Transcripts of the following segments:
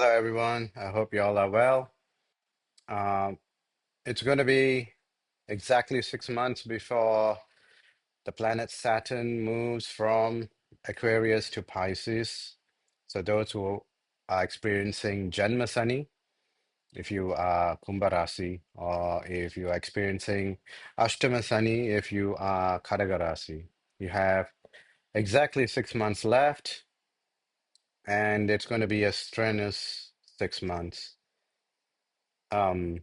Hello, everyone. I hope you all are well. Um, it's going to be exactly 6 months before the planet Saturn moves from Aquarius to Pisces. So, those who are experiencing Janma Sani, if you are Kumbha Rasi, or if you are experiencing Ashtama Sani, if you are Kadaga Rasi, you have exactly 6 months left, and it's going to be a strenuous 6 months. Um,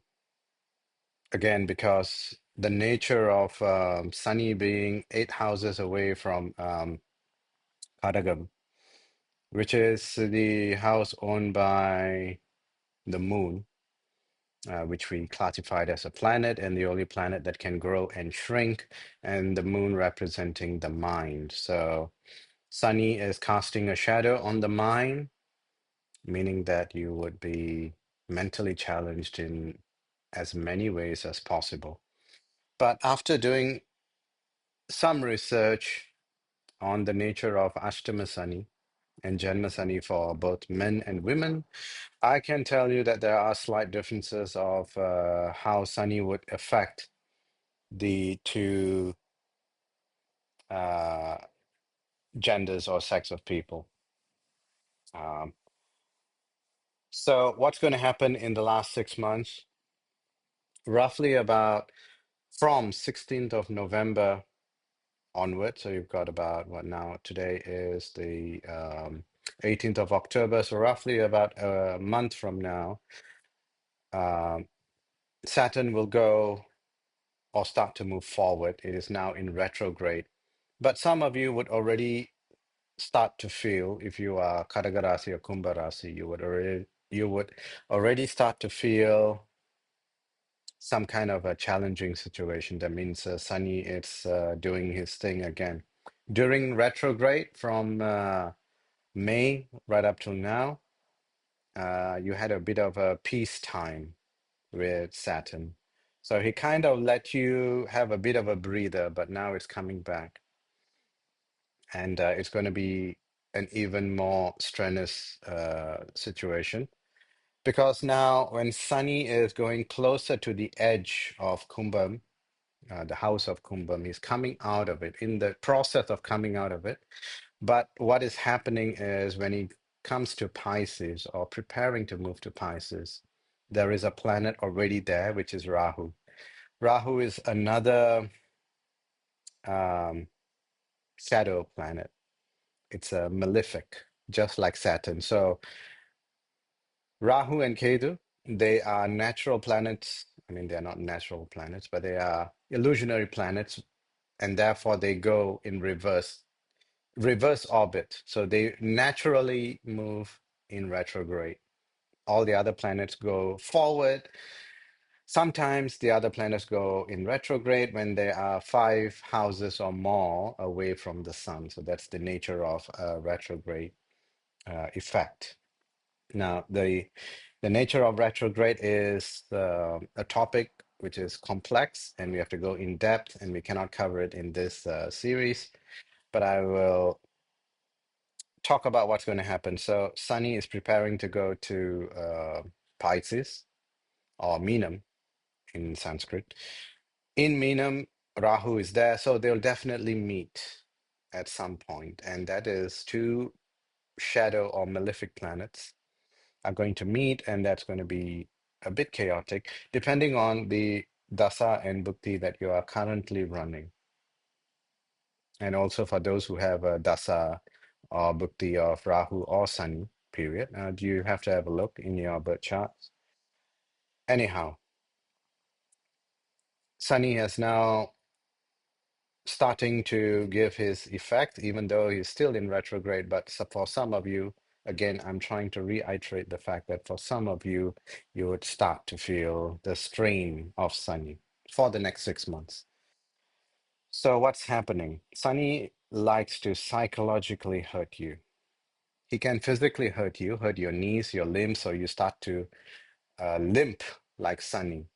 Again, because the nature of Sunny being 8 houses away from Kadagam, which is the house owned by the moon, which we classified as a planet and the only planet that can grow and shrink, and the moon representing the mind. So Sunny is casting a shadow on the mind, meaning that you would be mentally challenged in as many ways as possible. But after doing some research on the nature of Astama Sani and Janma Sani for both men and women, I can tell you that there are slight differences of how Sani would affect the two uh, genders or sex of people. Um, so, what's going to happen in the last 6 months? Roughly about from 16th of November onward. So you've got about what now? Today is the 18th of October. So roughly about a month from now, um, Saturn will go or start to move forward. It is now in retrograde. But some of you would already start to feel, if you are Kadaga Rasi or Kumbha Rasi, you would already start to feel some kind of a challenging situation. That means Sunny is doing his thing again. During retrograde from May right up till now, you had a bit of a peace time with Saturn. So he kind of let you have a bit of a breather, but now it's coming back. And it's going to be an even more strenuous situation. Because now, when Sunny is going closer to the edge of Kumbham, the house of Kumbham, he's coming out of it, in the process of coming out of it. But what is happening is when he comes to Pisces or preparing to move to Pisces, there is a planet already there, which is Rahu. Rahu is another um, shadow planet. It's a malefic, just like Saturn. So Rahu and Ketu, they are natural planets. I mean, they're not natural planets, but they are illusionary planets, and therefore they go in reverse orbit. So they naturally move in retrograde. All the other planets go forward. Sometimes the other planets go in retrograde when they are 5 houses or more away from the sun. So that's the nature of a retrograde effect. Now, the nature of retrograde is a topic which is complex, and we have to go in depth, and we cannot cover it in this series. But I will talk about what's going to happen. So Sunny is preparing to go to Pisces or Meenam in Sanskrit. In Meenam, Rahu is there, so they'll definitely meet at some point, and that is two shadow or malefic planets are going to meet, and that's going to be a bit chaotic, depending on the dasa and bhukti that you are currently running. And also for those who have a dasa or bhukti of Rahu or Sunny, period, you have to have a look in your birth charts. Anyhow, Sunny has now starting to give his effect, even though he's still in retrograde. But for some of you, again, I'm trying to reiterate the fact that for some of you, you would start to feel the strain of Sunny for the next 6 months. So, what's happening? Sunny likes to psychologically hurt you. He can physically hurt your knees, your limbs, so you start to limp like Sunny.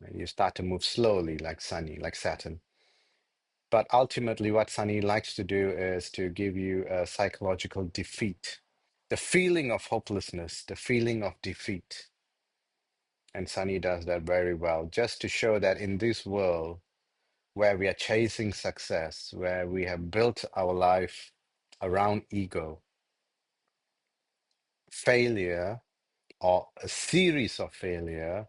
And you start to move slowly like Sunny, like Saturn. But ultimately, what Sunny likes to do is to give you a psychological defeat. the feeling of hopelessness, the feeling of defeat. And Sunny does that very well, just to show that in this world where we are chasing success, where we have built our life around ego, failure or a series of failure,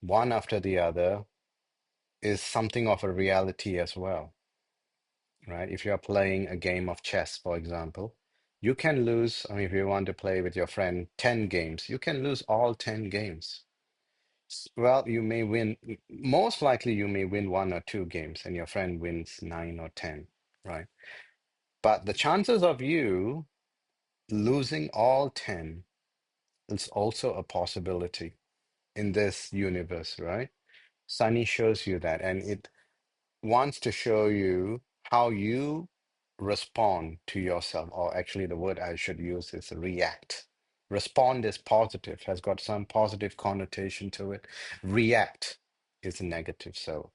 one after the other, is something of a reality as well, right? If you're playing a game of chess, for example, you can lose. I mean, if you want to play with your friend 10 games, you can lose all 10 games. Well, you may win, most likely you may win one or two games and your friend wins nine or 10, right? But the chances of you losing all 10 is also a possibility in this universe, right? Sunny shows you that, and it wants to show you how you respond to yourself, or actually, the word I should use is react. Respond is positive, has got some positive connotation to it. React is negative. So,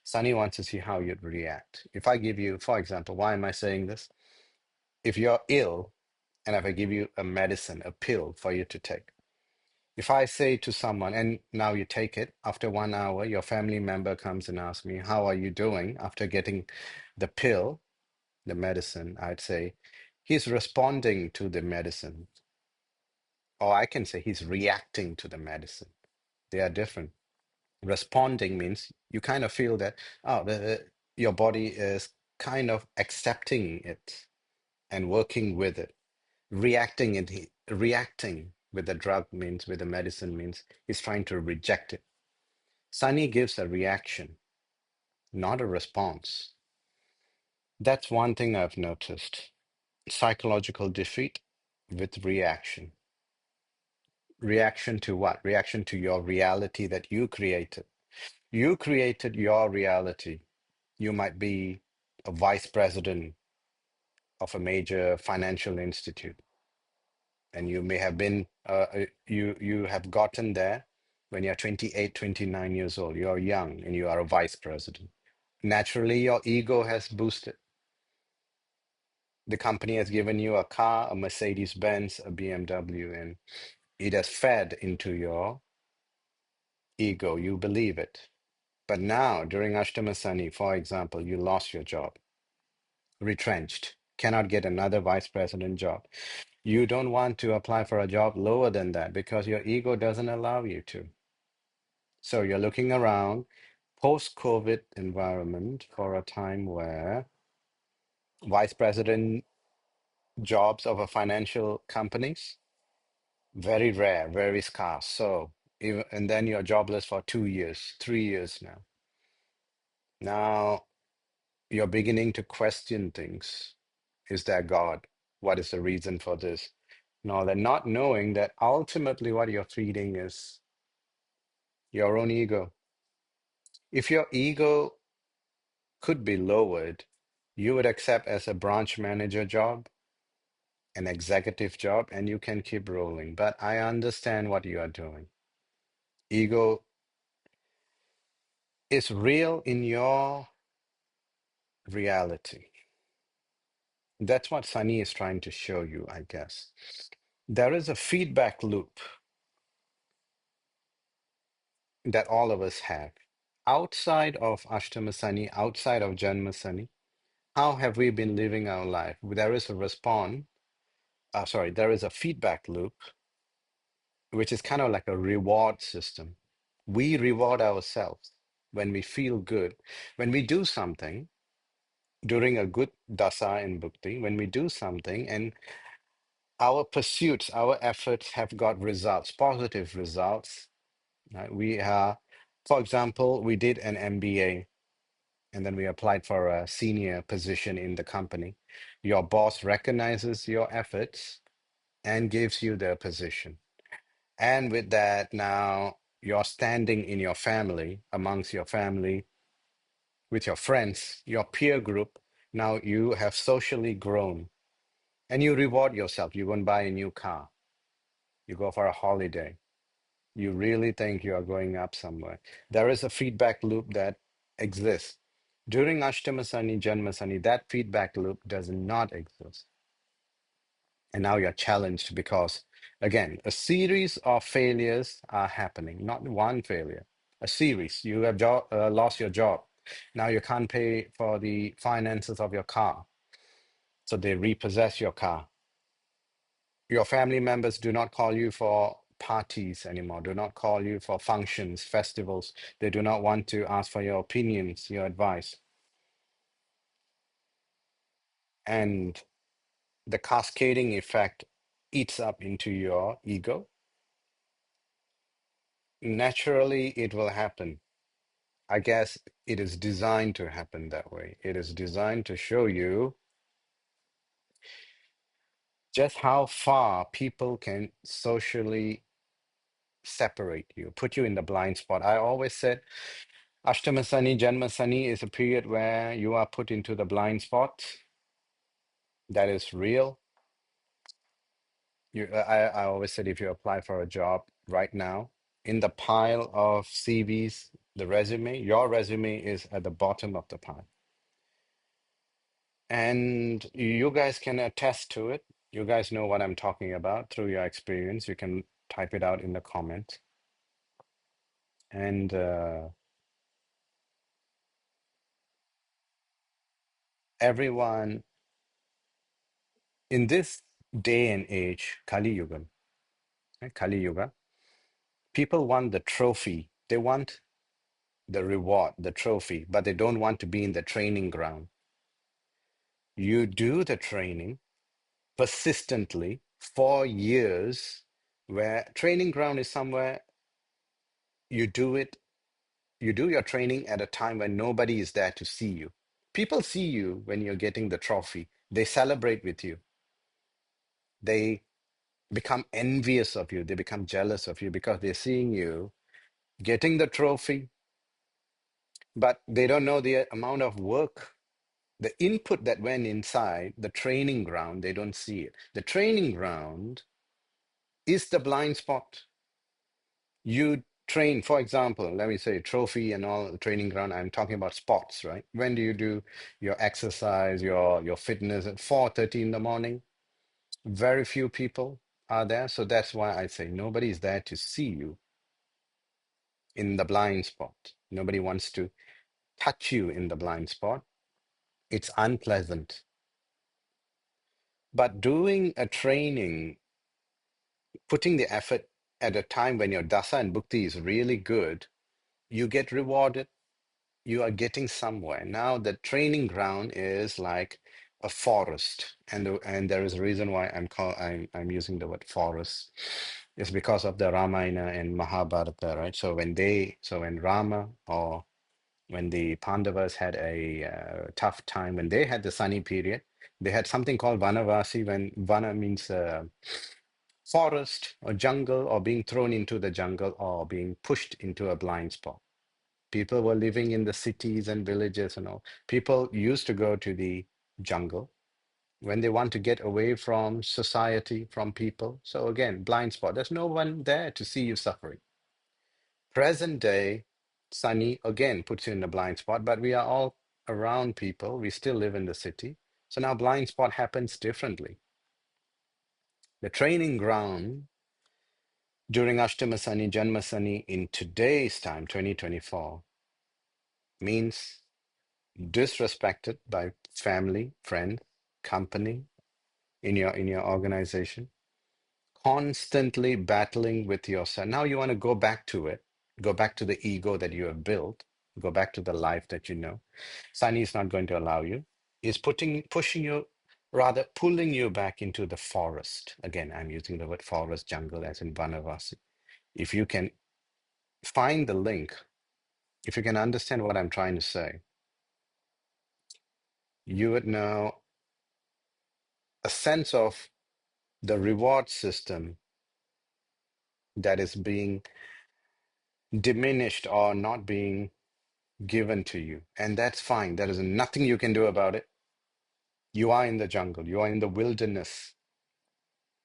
Sunny wants to see how you'd react. If I give you, for example, why am I saying this? If you're ill, and if I give you a medicine, a pill for you to take, if I say to someone, and now you take it, after 1 hour, your family member comes and asks me, how are you doing after getting the pill, the medicine, I'd say, he's responding to the medicine. Or I can say he's reacting to the medicine. They are different. Responding means you kind of feel that, oh, your body is kind of accepting it and working with it. Reacting with the drug means, with the medicine means, he's trying to reject it. Sunny gives a reaction, not a response. That's one thing I've noticed. Psychological defeat with reaction. Reaction to what? Reaction to your reality that you created. You created your reality. You might be a vice president of a major financial institute, and you may have been, you have gotten there when you're 28, 29 years old. You're young and you are a vice president. Naturally, your ego has boosted. The company has given you a car, a Mercedes Benz, a BMW, and it has fed into your ego. You believe it. But now, during Ashtama Sani, for example, you lost your job, retrenched, cannot get another vice president job. You don't want to apply for a job lower than that because your ego doesn't allow you to. So you're looking around, post-COVID environment, for a time where vice president jobs of a financial companies, very rare, very scarce. So even, and then you're jobless for 2 years, 3 years now. Now you're beginning to question things. Is there God? What is the reason for this? No, they're not knowing that ultimately what you're feeding is your own ego. If your ego could be lowered, you would accept as a branch manager job, an executive job, and you can keep rolling. But I understand what you are doing. Ego is real in your reality. That's what Sunny is trying to show you, I guess. There is a feedback loop that all of us have. Outside of Ashtama Sani, outside of Janma Sani, how have we been living our life? There is a there is a feedback loop, which is kind of like a reward system. We reward ourselves when we feel good. When we do something during a good dasa in bhukti, when we do something and our pursuits, our efforts have got results, positive results. Right? For example, we did an MBA and then we applied for a senior position in the company. Your boss recognizes your efforts and gives you the position. And with that, now you're standing in your family, amongst your family, with your friends, your peer group. Now you have socially grown and you reward yourself. You go and buy a new car, you go for a holiday. You really think you are going up somewhere. There is a feedback loop that exists. During Ashtama Sani, Janma Sani, that feedback loop does not exist. And now you're challenged because, again, a series of failures are happening, not one failure, a series. You have lost your job. Now you can't pay for the finances of your car. So they repossess your car. Your family members do not call you for parties anymore, do not call you for functions, festivals. They do not want to ask for your opinions, your advice. And the cascading effect eats up into your ego. Naturally, it will happen. I guess it is designed to happen that way. It is designed to show you just how far people can socially separate you, put you in the blind spot. I always said Astama Sani, Janma Sani is a period where you are put into the blind spot. That is real. I always said if you apply for a job right now, in the pile of CVs, the resume, your resume is at the bottom of the pile. And you guys can attest to it. You guys know what I'm talking about through your experience. You can type it out in the comments. And everyone in this day and age, Kali Yuga, Kali Yuga, people want the trophy. They want the reward, the trophy, but they don't want to be in the training ground. You do the training persistently for years, where training ground is somewhere you do it, you do your training at a time when nobody is there to see you. People see you when you're getting the trophy. They celebrate with you. They become envious of you. They become jealous of you because they're seeing you getting the trophy, but they don't know the amount of work, the input that went inside the training ground. They don't see it. The training ground is the blind spot. You train, for example, let me say trophy and all the training ground. I'm talking about sports, right? When do you do your exercise, your fitness at 4:30 in the morning? Very few people are there. So that's why I say nobody is there to see you in the blind spot. Nobody wants to touch you in the blind spot. It's unpleasant. But doing a training, putting the effort at a time when your dasa and bhukti is really good, you get rewarded. You are getting somewhere. Now the training ground is like a forest, and there is a reason why I'm using the word forest. It's because of the Ramayana and Mahabharata, right? So when Rama or when the Pandavas had a tough time, when they had the sunny period, they had something called Vanavasi, when Vana means forest or jungle, or being thrown into the jungle or being pushed into a blind spot. People were living in the cities and villages and all. People used to go to the jungle when they want to get away from society, from people. So again, blind spot. There's no one there to see you suffering. Present day, Sunny again puts you in a blind spot, but we are all around people. We still live in the city. So now blind spot happens differently. The training ground during Ashtama Sani, Janma Sani in today's time, 2024, means disrespected by family, friends, company, in your organization, constantly battling with yourself. Now you want to go back to it, go back to the ego that you have built, go back to the life that you know. Sani is not going to allow you. Is pushing you, rather pulling you back into the forest. Again, I'm using the word forest, jungle as in Vanavasi. If you can find the link, if you can understand what I'm trying to say, you would know a sense of the reward system that is being diminished or not being given to you. And that's fine. There is nothing you can do about it. You are in the jungle, you are in the wilderness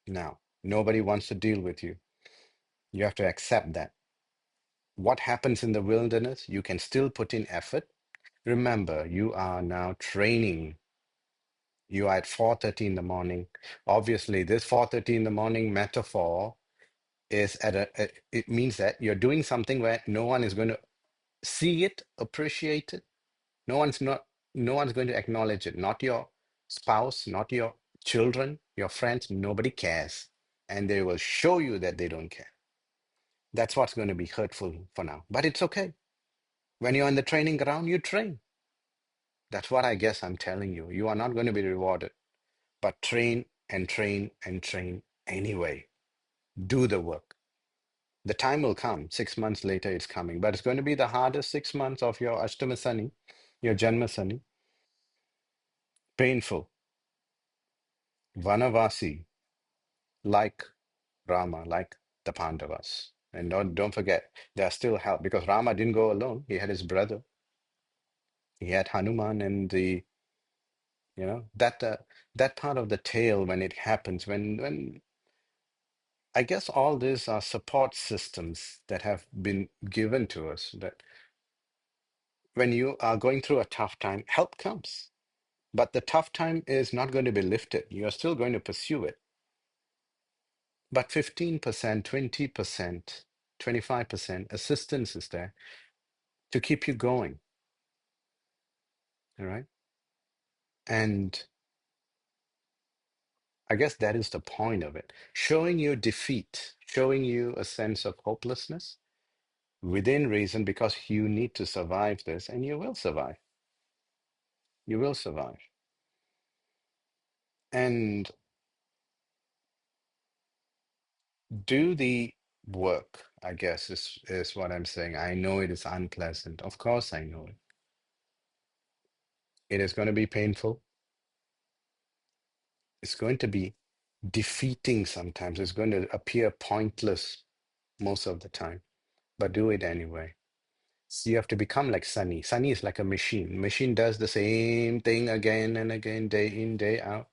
now. Nobody wants to deal with you. You have to accept that. What happens in the wilderness, you can still put in effort. Remember, you are now training You are at 4:30 in the morning. Obviously, this 4:30 in the morning metaphor is it means that you're doing something where no one is going to see it, appreciate it. No one's not, no one's going to acknowledge it. Not your spouse, not your children, your friends, nobody cares. And they will show you that they don't care. That's what's going to be hurtful for now. But it's okay. When you're in the training ground, you train. That's what I guess I'm telling you. You are not going to be rewarded, but train and train and train anyway. Do the work. The time will come. 6 months later, it's coming. But it's going to be the hardest 6 months of your Astama Sani, your Janma Sani. Painful. Vanavasi, like Rama, like the Pandavas. And don't forget, there are still help because Rama didn't go alone. He had his brother. He had Hanuman and that part of the tale when it happens, when I guess all these are support systems that have been given to us that when you are going through a tough time, help comes. But the tough time is not going to be lifted. You are still going to pursue it. But 15%, 20%, 25% assistance is there to keep you going. All right. And I guess that is the point of it. Showing you defeat, showing you a sense of hopelessness within reason because you need to survive this and you will survive. You will survive. And do the work, I guess, is what I'm saying. I know it is unpleasant. Of course, I know it. It is going to be painful. It's going to be defeating sometimes. It's going to appear pointless most of the time, but do it anyway. So you have to become like Sunny. Sunny is like a machine. Machine does the same thing again and again, day in, day out.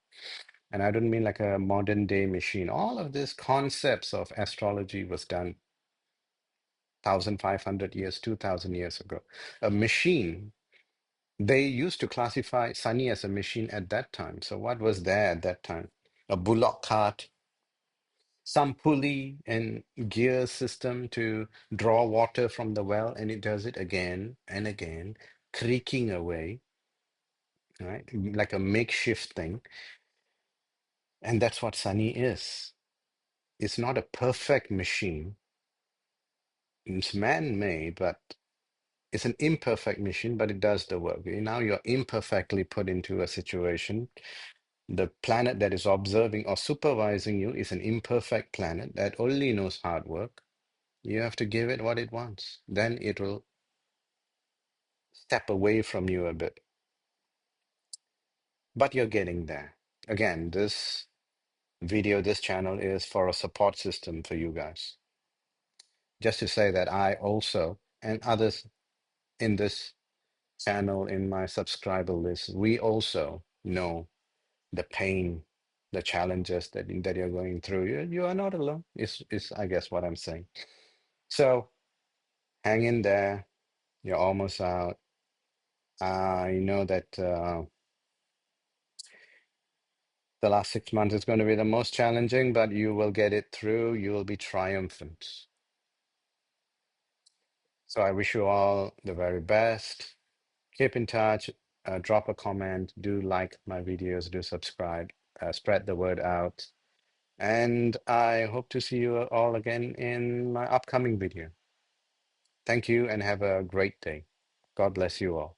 And I don't mean like a modern day machine. All of these concepts of astrology was done 1,500 years, 2,000 years ago. A machine, they used to classify Sunny as a machine at that time. So what was there at that time? A bullock cart, some pulley and gear system to draw water from the well, and it does it again and again, creaking away, right? Like a makeshift thing. And that's what Sunny is. It's not a perfect machine. It's man-made, but it's an imperfect machine, but it does the work. Now you're imperfectly put into a situation. The planet that is observing or supervising you is an imperfect planet that only knows hard work. You have to give it what it wants. Then it will step away from you a bit. But you're getting there. Again, this video, this channel is for a support system for you guys. Just to say that I also, and others in this channel, in my subscriber list, we also know the pain, the challenges that you're going through. You are not alone, is I guess what I'm saying. So hang in there. You're almost out. I know that the last 6 months is going to be the most challenging, but you will get it through. You will be triumphant. So I wish you all the very best. Keep in touch. Drop a comment. Do like my videos. Do subscribe. Spread the word out. And I hope to see you all again in my upcoming video. Thank you and have a great day. God bless you all.